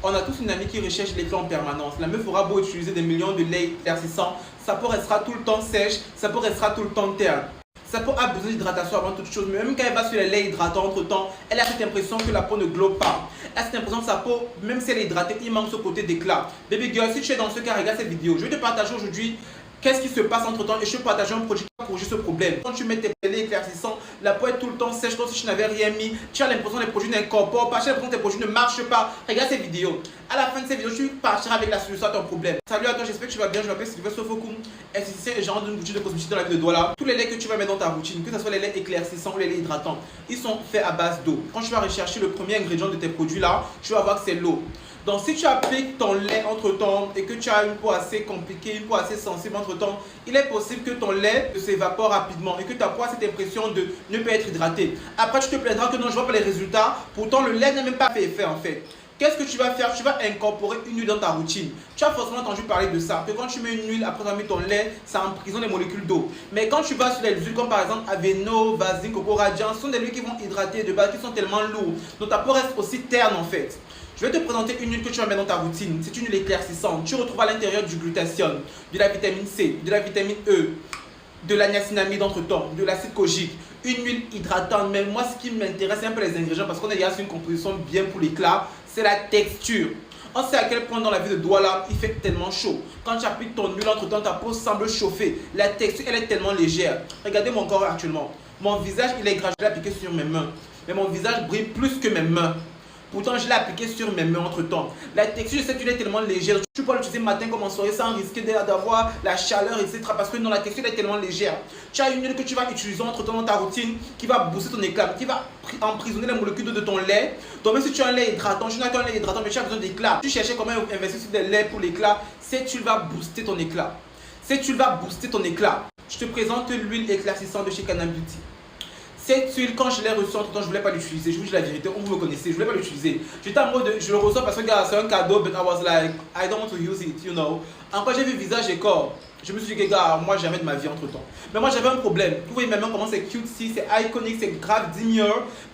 On a tous une amie qui recherche l'éclat en permanence. La meuf aura beau utiliser des millions de laits éclaircissants, sa peau restera tout le temps sèche, sa peau restera tout le temps terne. Sa peau a besoin d'hydratation avant toute chose, mais même quand elle va sur les laits hydratants entre temps, elle a cette impression que la peau ne glow pas. Elle a cette impression que sa peau, même si elle est hydratée, il manque ce côté d'éclat. Baby girl, si tu es dans ce cas, regarde cette vidéo. Je vais te partager aujourd'hui qu'est-ce qui se passe entre temps et je vais partager un produit pour corriger ce problème. Quand tu mets tes laits éclaircissants, la peau est tout le temps sèche comme si tu n'avais rien mis. Tu as l'impression que les produits n'incorporent pas, tu as l'impression que tes produits ne marchent pas. Regarde cette vidéo. À la fin de cette vidéo, tu partiras avec la solution à ton problème. Salut à toi, j'espère que tu vas bien. Je m'appelle Sylvain Sofokoum, esthéticien et gérant d'une boutique de cosmétiques dans la ville de Douala. Tous les laits que tu vas mettre dans ta routine, que ce soit les laits éclaircissants ou les laits hydratants, ils sont faits à base d'eau. Quand tu vas rechercher le premier ingrédient de tes produits là, tu vas voir que c'est l'eau. Donc si tu appliques ton lait entre temps et que tu as une peau assez compliquée, une peau assez sensible entre temps, il est possible que ton lait s'évapore rapidement et que ta peau a cette impression de ne pas être hydratée. Après tu te plaindras que non, je vois pas les résultats, pourtant le lait n'a même pas fait effet en fait. Qu'est-ce que tu vas faire? Tu vas incorporer une huile dans ta routine. Tu as forcément entendu parler de ça, que quand tu mets une huile après avoir mis ton lait, ça emprisonne les molécules d'eau. Mais quand tu vas sur les huiles comme par exemple Aveno, Vaseline, Coco Radiant, ce sont des huiles qui vont hydrater de base, qui sont tellement lourdes. Donc ta peau reste aussi terne en fait. Je vais te présenter une huile que tu vas mettre dans ta routine. C'est une huile éclaircissante. Tu retrouves à l'intérieur du glutathione, de la vitamine C, de la vitamine E, de la niacinamide entre-temps, de l'acide kojique. Une huile hydratante. Mais moi, ce qui m'intéresse, c'est un peu les ingrédients parce qu'on est déjà sur une composition bien pour l'éclat. C'est la texture. On sait à quel point dans la ville de Douala, il fait tellement chaud. Quand tu appliques ton huile entre-temps, ta peau semble chauffer. La texture, elle est tellement légère. Regardez mon corps actuellement. Mon visage, il est gras. Je l'ai appliqué sur mes mains. Mais mon visage brille plus que mes mains. Pourtant, je l'ai appliqué sur mes mains entre temps. La texture de cette huile est tellement légère. Tu peux l'utiliser matin comme en soirée sans risquer d'avoir la chaleur, etc. Parce que non, la texture est tellement légère. Tu as une huile que tu vas utiliser entre temps dans ta routine qui va booster ton éclat, qui va emprisonner les molécules de ton lait. Donc, même si tu as un lait hydratant, tu n'as qu'un lait hydratant, mais tu as besoin d'éclat. Tu cherchais comment investir sur des laits pour l'éclat. Cette huile va booster ton éclat. Cette huile va booster ton éclat. Je te présente l'huile éclaircissante de chez Canal Beauty. Cette huile, quand je l'ai reçue entre temps, je ne voulais pas l'utiliser. Je vous dis la vérité, vous me connaissez, je ne voulais pas l'utiliser. J'étais en mode, je le reçois parce que c'est un cadeau, but I was like, I don't want to use it, you know. Encore, j'ai vu visage et corps. Je me suis dit, gars, moi jamais de ma vie entre temps. Mais moi j'avais un problème. Vous voyez, mes mains, comment c'est cutesy, c'est iconique, c'est grave digne.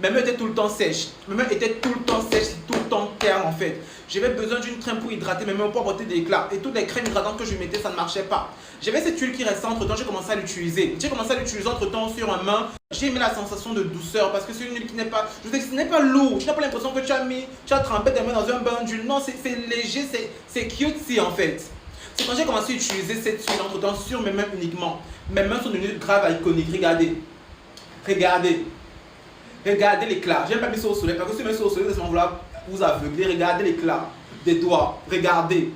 Mes mains étaient tout le temps sèches. Mes mains étaient tout le temps sèches, tout le temps terne en fait. J'avais besoin d'une crème pour hydrater mes mains pour apporter des éclats. Et toutes les crèmes hydratantes que je mettais, ça ne marchait pas. J'avais cette huile qui restait entre temps, j'ai commencé à l'utiliser. J'ai commencé à l'utiliser entre temps sur ma main. J'ai aimé la sensation de douceur parce que c'est une huile qui n'est pas, je sais que ce n'est pas lourd. Tu n'as pas l'impression que tu as trempé tes mains dans un bain d'huile. Non, c'est léger, c'est cutesy en fait. C'est quand j'ai commencé à utiliser cette huile entre temps sur mes mains uniquement. Mes mains sont devenues grave iconiques. Regardez. Regardez. Regardez l'éclat. J'ai même pas mis ça au soleil parce que si je mets ça au soleil, ça va vouloir vous aveugler. Regardez l'éclat des doigts. Regardez.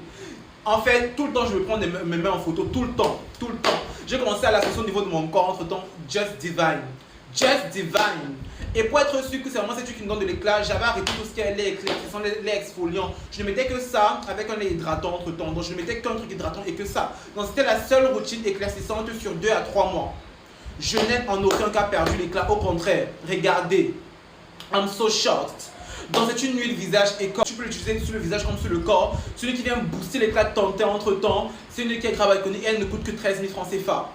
En fait, tout le temps, je me prends mes mains en photo. Tout le temps. Tout le temps. J'ai commencé à l'associer au niveau de mon corps entre temps. Just Divine. Just Divine. Et pour être sûr que c'est vraiment cette huile qui me donne de l'éclat, j'avais arrêté tout ce qui est lait éclaircissant, lait exfoliant. Je ne mettais que ça avec un lait hydratant entre temps. Donc je ne mettais qu'un truc hydratant et que ça. Donc c'était la seule routine éclaircissante sur 2 à 3 mois. Je n'ai en aucun cas perdu l'éclat. Au contraire, regardez. I'm so shocked. Donc c'est une huile visage et corps. Tu peux l'utiliser sur le visage comme sur le corps. Celui qui vient booster l'éclat de ton teint entre temps. C'est une huile qui est grave iconique et elle ne coûte que 13 000 francs CFA.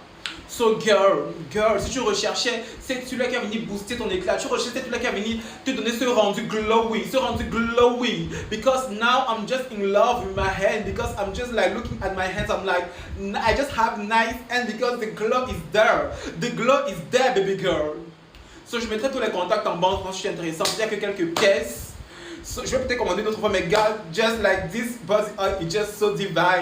So girl, si tu recherchais cette huile qui va venir booster ton éclat, tu recherchais cette huile qui va venir te donner ce rendu glowing, because now I'm just in love with my hand, because I'm just like looking at my hands, I'm like, I just have nice hands because the glow is there, baby girl. So je mettrai tous les contacts en bas quand je suis intéressant, il n'y a que quelques pièces. So, je vais peut-être commander une autre fois, mais girl, just like this body oil is just so divine.